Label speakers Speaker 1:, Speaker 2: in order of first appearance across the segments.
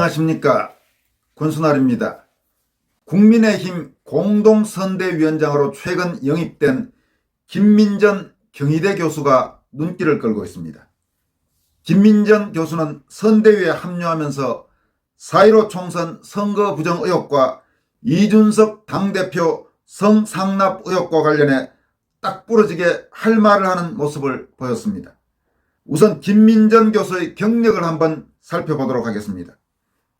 Speaker 1: 안녕하십니까. 권순알입니다. 국민의힘 공동선대위원장으로 최근 영입된 김민전 경희대 교수가 눈길을 끌고 있습니다. 김민전 교수는 선대위에 합류하면서 4.15 총선 선거 부정 의혹과 이준석 당대표 성상납 의혹과 관련해 딱 부러지게 할 말을 하는 모습을 보였습니다. 우선 김민전 교수의 경력을 한번 살펴보도록 하겠습니다.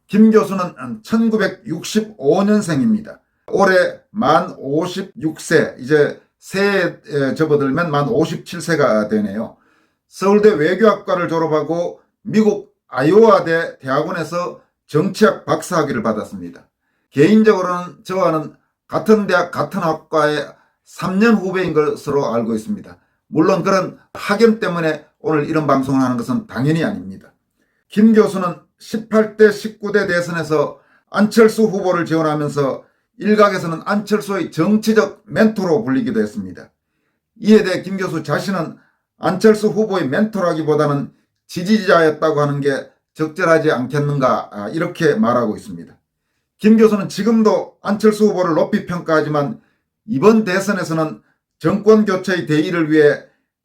Speaker 1: 김 교수는 1965년생입니다. 올해 만 56세, 이제 새해에 접어들면 만 57세가 되네요. 서울대 외교학과를 졸업하고 미국 아이오와대 대학원에서 정치학 박사학위를 받았습니다. 개인적으로는 저와는 같은 대학 같은 학과의 3년 후배인 것으로 알고 있습니다. 물론 그런 학연 때문에 오늘 이런 방송을 하는 것은 당연히 아닙니다. 김 교수는 18대 19대 대선에서 안철수 후보를 지원하면서 일각에서는 안철수의 정치적 멘토로 불리기도 했습니다. 이에 대해 김 교수 자신은 안철수 후보의 멘토라기보다는 지지자였다고 하는 게 적절하지 않겠는가, 이렇게 말하고 있습니다. 김 교수는 지금도 안철수 후보를 높이 평가하지만 이번 대선에서는 정권교체의 대의를 위해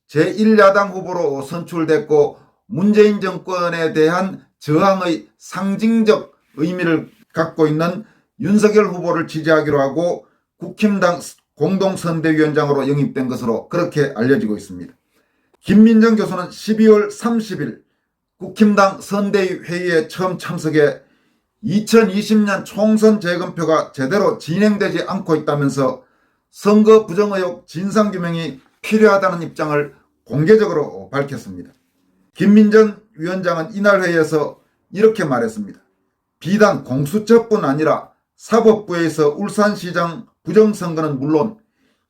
Speaker 1: 제1야당 후보로 선출됐고 문재인 정권에 대한 저항의 상징적 의미를 갖고 있는 윤석열 후보를 지지하기로 하고 국힘당 공동선대위원장으로 영입된 것으로 그렇게 알려지고 있습니다. 김민전 교수는 12월 30일 국힘당 선대위 회의에 처음 참석해 2020년 총선 재검표가 제대로 진행되지 않고 있다면서 선거 부정 의혹 진상규명이 필요하다는 입장을 공개적으로 밝혔습니다. 김민전 위원장은 이날 회의에서 이렇게 말했습니다. 비단 공수처뿐 아니라 사법부에서 울산시장 부정선거는 물론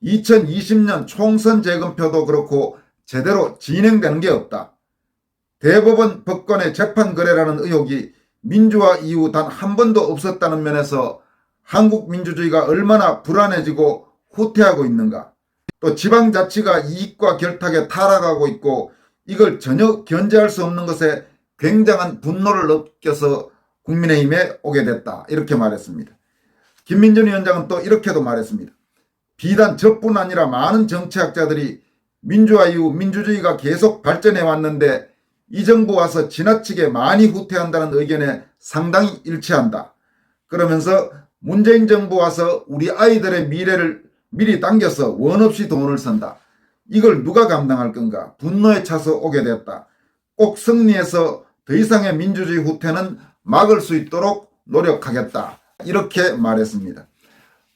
Speaker 1: 2020년 총선 재검표도 그렇고 제대로 진행되는 게 없다. 대법원 법관의 재판 거래라는 의혹이 민주화 이후 단 한 번도 없었다는 면에서 한국 민주주의가 얼마나 불안해지고 후퇴하고 있는가. 또 지방자치가 이익과 결탁에 타락하고 있고 이걸 전혀 견제할 수 없는 것에 굉장한 분노를 느껴서 국민의힘에 오게 됐다. 이렇게 말했습니다. 김민전 위원장은 또 이렇게도 말했습니다. 비단 저뿐 아니라 많은 정치학자들이 민주화 이후 민주주의가 계속 발전해 왔는데 이 정부 와서 지나치게 많이 후퇴한다는 의견에 상당히 일치한다. 그러면서 문재인 정부 와서 우리 아이들의 미래를 미리 당겨서 원 없이 돈을 쓴다. 이걸 누가 감당할 건가? 분노에 차서 오게 됐다. 꼭 승리해서 더 이상의 민주주의 후퇴는 막을 수 있도록 노력하겠다. 이렇게 말했습니다.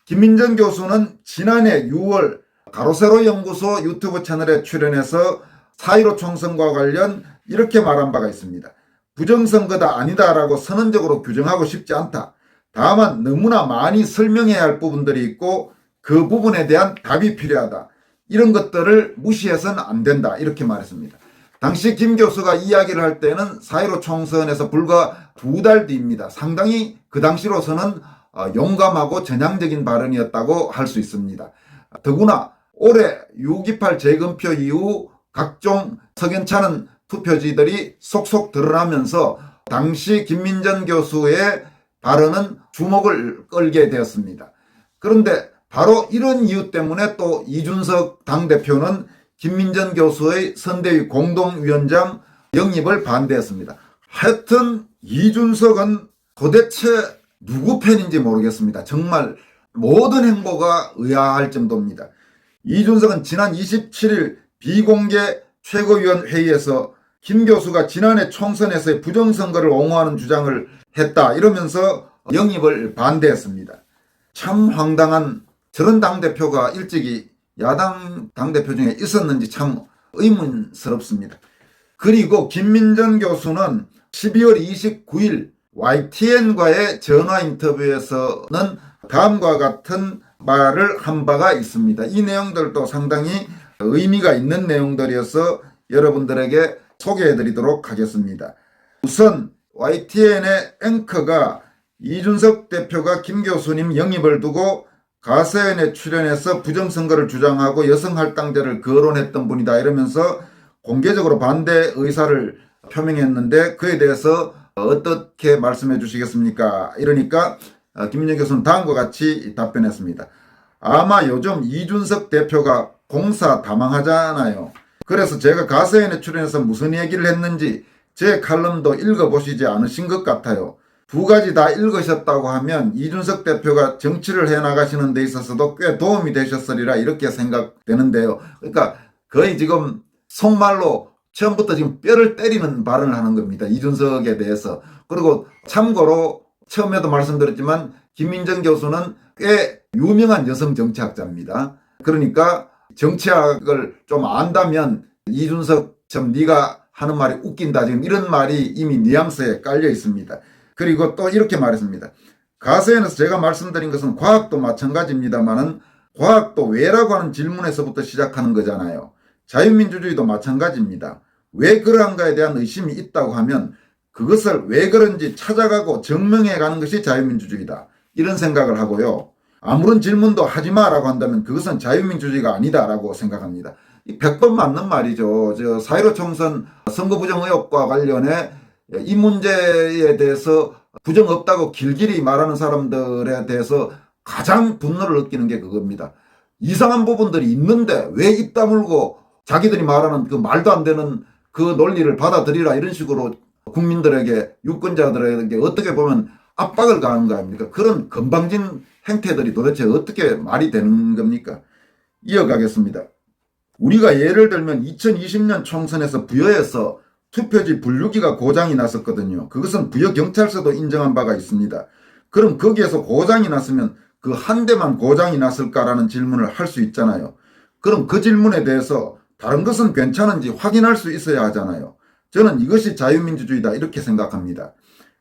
Speaker 1: 김민전 교수는 지난해 6월 가로세로 연구소 유튜브 채널에 출연해서 4.15 총선과 관련 이렇게 말한 바가 있습니다. 부정선거다 아니다라고 선언적으로 규정하고 싶지 않다. 다만 너무나 많이 설명해야 할 부분들이 있고 그 부분에 대한 답이 필요하다. 이런 것들을 무시해서는 안 된다. 이렇게 말했습니다. 당시 김 교수가 이야기를 할 때는 4.15 총선에서 불과 2달 뒤입니다. 상당히 그 당시로서는 용감하고 전향적인 발언이었다고 할 수 있습니다. 더구나 올해 6.28 재검표 이후 각종 석연찮은 투표지들이 속속 드러나면서 당시 김민전 교수의 발언은 주목을 끌게 되었습니다. 그런데 바로 이런 이유 때문에 또 이준석 당대표는 김민전 교수의 선대위 공동위원장 영입을 반대했습니다. 하여튼 이준석은 도대체 누구 편인지 모르겠습니다. 정말 모든 행보가 의아할 정도입니다. 이준석은 지난 27일 비공개 최고위원 회의에서 김 교수가 지난해 총선에서의 부정선거를 옹호하는 주장을 했다 이러면서 영입을 반대했습니다. 참 황당한, 저런 당대표가 일찍이 야당 당대표 중에 있었는지 참 의문스럽습니다. 그리고 김민전 교수는 12월 29일 YTN과의 전화 인터뷰에서는 다음과 같은 말을 한 바가 있습니다. 이 내용들도 상당히 의미가 있는 내용들이어서 여러분들에게 소개해드리도록 하겠습니다. 우선 YTN의 앵커가 이준석 대표가 김 교수님 영입을 두고 가세연에 출연해서 부정선거를 주장하고 여성할당제를 거론했던 분이다 이러면서 공개적으로 반대 의사를 표명했는데 그에 대해서 어떻게 말씀해 주시겠습니까? 이러니까 김민정 교수는 다음과 같이 답변했습니다. 아마 요즘 이준석 대표가 공사 다망하잖아요. 그래서 제가 가세연에 출연해서 무슨 얘기를 했는지 제 칼럼도 읽어보시지 않으신 것 같아요. 두 가지 다 읽으셨다고 하면 이준석 대표가 정치를 해나가시는 데 있어서도 꽤 도움이 되셨으리라 이렇게 생각되는데요. 그러니까 거의 지금 속말로 처음부터 지금 뼈를 때리는 발언을 하는 겁니다. 이준석에 대해서. 그리고 참고로 처음에도 말씀드렸지만 김민정 교수는 꽤 유명한 여성 정치학자입니다. 그러니까 정치학을 좀 안다면 이준석 참 네가 하는 말이 웃긴다 지금 이런 말이 이미 뉘앙스에 깔려 있습니다. 그리고 또 이렇게 말했습니다. 가세연에서 제가 말씀드린 것은 과학도 마찬가지입니다만은 과학도 왜라고 하는 질문에서부터 시작하는 거잖아요. 자유민주주의도 마찬가지입니다. 왜 그러한가에 대한 의심이 있다고 하면 그것을 왜 그런지 찾아가고 증명해 가는 것이 자유민주주의다. 이런 생각을 하고요. 아무런 질문도 하지 마라고 한다면 그것은 자유민주주의가 아니다라고 생각합니다. 100번 맞는 말이죠. 4.15 총선 선거 부정 의혹과 관련해 이 문제에 대해서 부정 없다고 길길이 말하는 사람들에 대해서 가장 분노를 느끼는 게 그겁니다. 이상한 부분들이 있는데 왜 입 다물고 자기들이 말하는 그 말도 안 되는 그 논리를 받아들이라 이런 식으로 국민들에게 유권자들에게 어떻게 보면 압박을 가하는 거 아닙니까? 그런 건방진 행태들이 도대체 어떻게 말이 되는 겁니까? 이어가겠습니다. 우리가 예를 들면 2020년 총선에서 부여에서 투표지 분류기가 고장이 났었거든요. 그것은 부여경찰서도 인정한 바가 있습니다. 그럼 거기에서 고장이 났으면 그 한 대만 고장이 났을까라는 질문을 할 수 있잖아요. 그럼 그 질문에 대해서 다른 것은 괜찮은지 확인할 수 있어야 하잖아요. 저는 이것이 자유민주주의다 이렇게 생각합니다.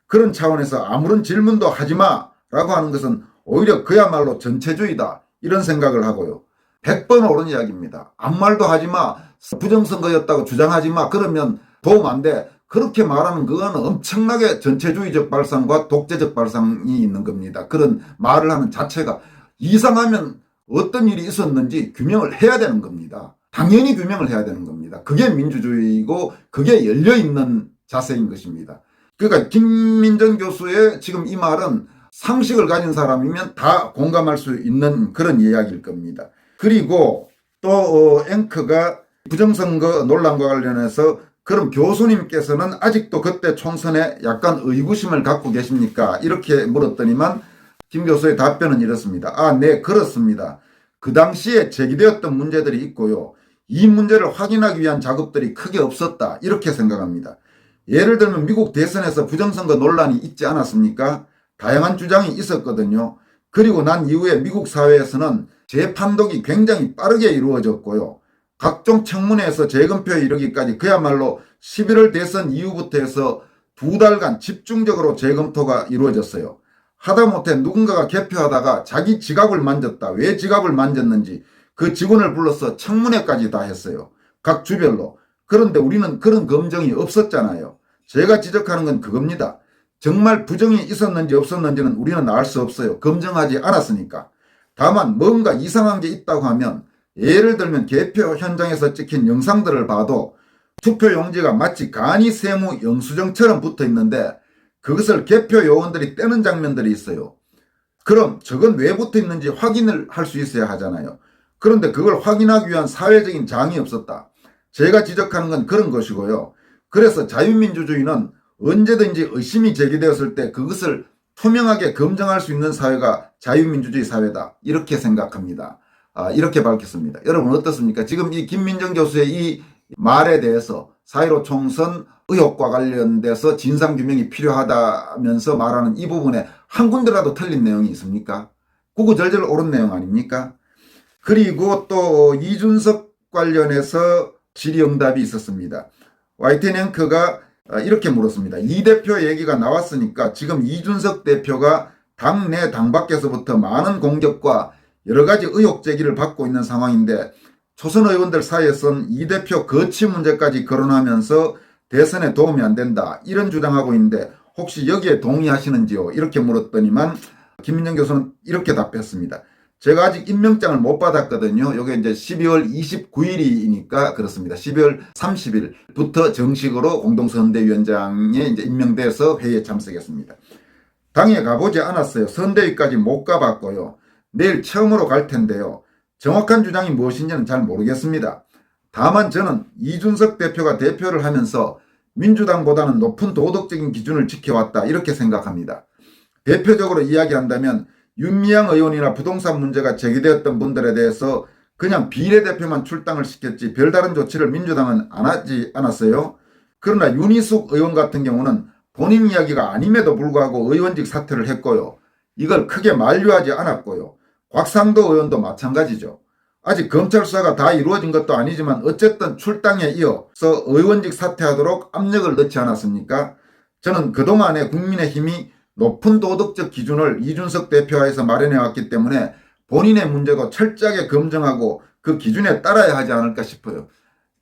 Speaker 1: 그런 차원에서 아무런 질문도 하지 마라고 하는 것은 오히려 그야말로 전체주의다 이런 생각을 하고요. 100번 옳은 이야기입니다. 아무 말도 하지 마. 부정선거였다고 주장하지 마. 그러면 도움 안 돼. 그렇게 말하는 그거는 엄청나게 전체주의적 발상과 독재적 발상이 있는 겁니다. 그런 말을 하는 자체가 이상하면 어떤 일이 있었는지 규명을 해야 되는 겁니다. 당연히 규명을 해야 되는 겁니다. 그게 민주주의고 그게 열려있는 자세인 것입니다. 그러니까 김민정 교수의 지금 이 말은 상식을 가진 사람이면 다 공감할 수 있는 그런 이야기일 겁니다. 그리고 또 앵커가 부정선거 논란과 관련해서 그럼 교수님께서는 아직도 그때 총선에 약간 의구심을 갖고 계십니까? 이렇게 물었더니만 김 교수의 답변은 이렇습니다. 네, 그렇습니다. 그 당시에 제기되었던 문제들이 있고요. 이 문제를 확인하기 위한 작업들이 크게 없었다. 이렇게 생각합니다. 예를 들면 미국 대선에서 부정선거 논란이 있지 않았습니까? 다양한 주장이 있었거든요. 그리고 난 이후에 미국 사회에서는 재판독이 굉장히 빠르게 이루어졌고요. 각종 청문회에서 재검표에 이르기까지 그야말로 11월 대선 이후부터 해서 2달간 집중적으로 재검토가 이루어졌어요. 하다못해 누군가가 개표하다가 자기 지갑을 만졌다. 왜 지갑을 만졌는지 그 직원을 불러서 청문회까지 다 했어요. 각 주별로. 그런데 우리는 그런 검증이 없었잖아요. 제가 지적하는 건 그겁니다. 정말 부정이 있었는지 없었는지는 우리는 알 수 없어요. 검증하지 않았으니까. 다만 뭔가 이상한 게 있다고 하면 예를 들면 개표 현장에서 찍힌 영상들을 봐도 투표 용지가 마치 간이 세무 영수증처럼 붙어 있는데 그것을 개표 요원들이 떼는 장면들이 있어요. 그럼 저건 왜 붙어 있는지 확인을 할 수 있어야 하잖아요. 그런데 그걸 확인하기 위한 사회적인 장이 없었다. 제가 지적하는 건 그런 것이고요. 그래서 자유민주주의는 언제든지 의심이 제기되었을 때 그것을 투명하게 검증할 수 있는 사회가 자유민주주의 사회다. 이렇게 생각합니다. 이렇게 밝혔습니다. 여러분 어떻습니까? 지금 이 김민정 교수의 이 말에 대해서 4.15 총선 의혹과 관련돼서 진상규명이 필요하다면서 말하는 이 부분에 한 군데라도 틀린 내용이 있습니까? 구구절절 옳은 내용 아닙니까? 그리고 또 이준석 관련해서 질의응답이 있었습니다. YTN 앵커가 이렇게 물었습니다. 이 대표 얘기가 나왔으니까 지금 이준석 대표가 당내 당밖에서부터 많은 공격과 여러 가지 의혹 제기를 받고 있는 상황인데 초선 의원들 사이에선 이 대표 거취 문제까지 거론하면서 대선에 도움이 안 된다 이런 주장하고 있는데 혹시 여기에 동의하시는지요? 이렇게 물었더니만 김민정 교수는 이렇게 답했습니다. 제가 아직 임명장을 못 받았거든요. 요게 이제 12월 29일이니까 그렇습니다. 12월 30일부터 정식으로 공동선대위원장에 이제 임명돼서 회의에 참석했습니다. 당에 가보지 않았어요. 선대위까지 못 가봤고요. 내일 처음으로 갈 텐데요. 정확한 주장이 무엇인지는 잘 모르겠습니다. 다만 저는 이준석 대표가 대표를 하면서 민주당보다는 높은 도덕적인 기준을 지켜왔다 이렇게 생각합니다. 대표적으로 이야기한다면 윤미향 의원이나 부동산 문제가 제기되었던 분들에 대해서 그냥 비례대표만 출당을 시켰지 별다른 조치를 민주당은 안 하지 않았어요. 그러나 윤희숙 의원 같은 경우는 본인 이야기가 아님에도 불구하고 의원직 사퇴를 했고요. 이걸 크게 만류하지 않았고요. 곽상도 의원도 마찬가지죠. 아직 검찰 수사가 다 이루어진 것도 아니지만 어쨌든 출당에 이어서 의원직 사퇴하도록 압력을 넣지 않았습니까? 저는 그동안에 국민의힘이 높은 도덕적 기준을 이준석 대표하에서 마련해왔기 때문에 본인의 문제도 철저하게 검증하고 그 기준에 따라야 하지 않을까 싶어요.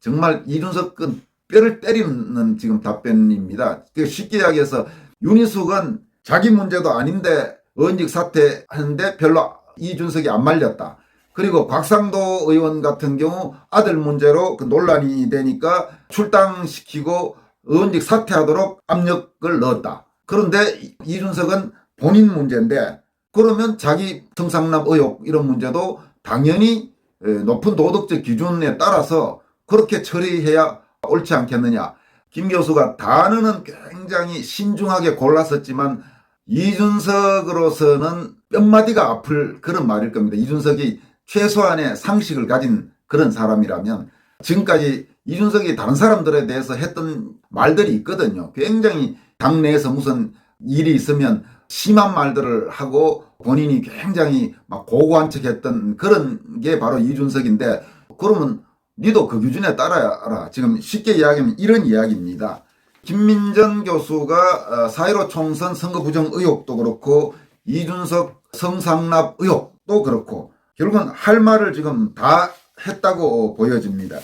Speaker 1: 정말 이준석은 뼈를 때리는 지금 답변입니다. 쉽게 이야기해서 윤희숙은 자기 문제도 아닌데 의원직 사퇴하는데 별로 이준석이 안 말렸다. 그리고 곽상도 의원 같은 경우 아들 문제로 그 논란이 되니까 출당시키고 의원직 사퇴하도록 압력을 넣었다. 그런데 이준석은 본인 문제인데 그러면 자기 성상납 의혹 이런 문제도 당연히 높은 도덕적 기준에 따라서 그렇게 처리해야 옳지 않겠느냐. 김 교수가 단어는 굉장히 신중하게 골랐었지만 이준석으로서는 뼘마디가 아플 그런 말일 겁니다. 이준석이 최소한의 상식을 가진 그런 사람이라면 지금까지 이준석이 다른 사람들에 대해서 했던 말들이 있거든요. 굉장히 당내에서 무슨 일이 있으면 심한 말들을 하고 본인이 굉장히 막 고고한 척 했던 그런 게 바로 이준석인데 그러면 니도 그 기준에 따라야. 지금 쉽게 이야기하면 이런 이야기입니다. 김민전 교수가 4.15 총선 선거 부정 의혹도 그렇고 이준석 성상납 의혹도 그렇고 결국은 할 말을 지금 다 했다고 보여집니다.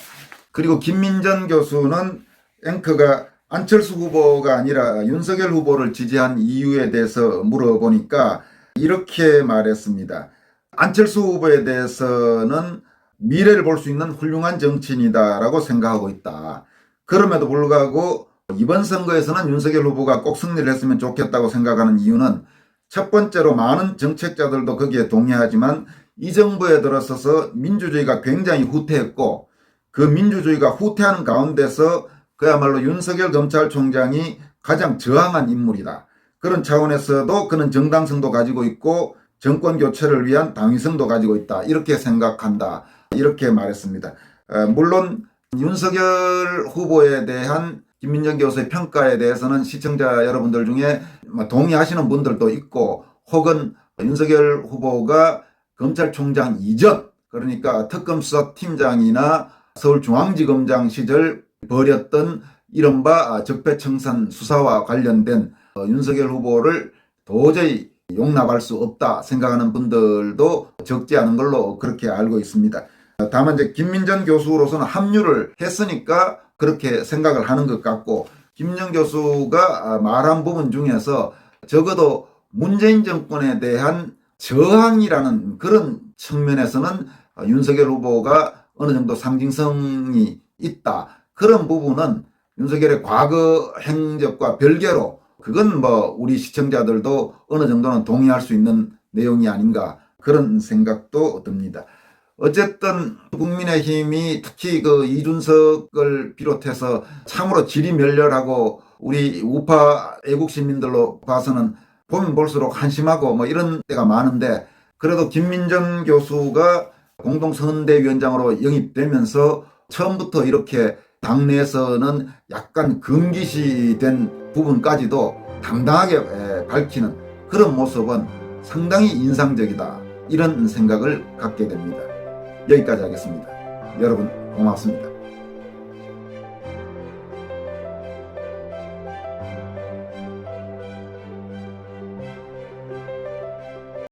Speaker 1: 그리고 김민전 교수는 앵커가 안철수 후보가 아니라 윤석열 후보를 지지한 이유에 대해서 물어보니까 이렇게 말했습니다. 안철수 후보에 대해서는 미래를 볼 수 있는 훌륭한 정치인이다라고 생각하고 있다. 그럼에도 불구하고 이번 선거에서는 윤석열 후보가 꼭 승리를 했으면 좋겠다고 생각하는 이유는 첫 번째로 많은 정책자들도 거기에 동의하지만 이 정부에 들어서서 민주주의가 굉장히 후퇴했고 그 민주주의가 후퇴하는 가운데서 그야말로 윤석열 검찰총장이 가장 저항한 인물이다. 그런 차원에서도 그는 정당성도 가지고 있고 정권 교체를 위한 당위성도 가지고 있다. 이렇게 생각한다. 이렇게 말했습니다. 물론 윤석열 후보에 대한 김민정 교수의 평가에 대해서는 시청자 여러분들 중에 동의하시는 분들도 있고 혹은 윤석열 후보가 검찰총장 이전 그러니까 특검수사팀장이나 서울중앙지검장 시절 벌였던 이른바 적폐청산 수사와 관련된 윤석열 후보를 도저히 용납할 수 없다 생각하는 분들도 적지 않은 걸로 그렇게 알고 있습니다. 다만 이제 김민전 교수로서는 합류를 했으니까 그렇게 생각을 하는 것 같고 김민전 교수가 말한 부분 중에서 적어도 문재인 정권에 대한 저항이라는 그런 측면에서는 윤석열 후보가 어느 정도 상징성이 있다. 그런 부분은 윤석열의 과거 행적과 별개로 그건 우리 시청자들도 어느 정도는 동의할 수 있는 내용이 아닌가 그런 생각도 듭니다. 어쨌든 국민의힘이 특히 그 이준석을 비롯해서 참으로 지리멸렬하고 우리 우파 애국시민들로 봐서는 보면 볼수록 한심하고 이런 때가 많은데 그래도 김민정 교수가 공동선대위원장으로 영입되면서 처음부터 이렇게 당내에서는 약간 금기시된 부분까지도 당당하게 밝히는 그런 모습은 상당히 인상적이다. 이런 생각을 갖게 됩니다. 여기까지 하겠습니다. 여러분 고맙습니다.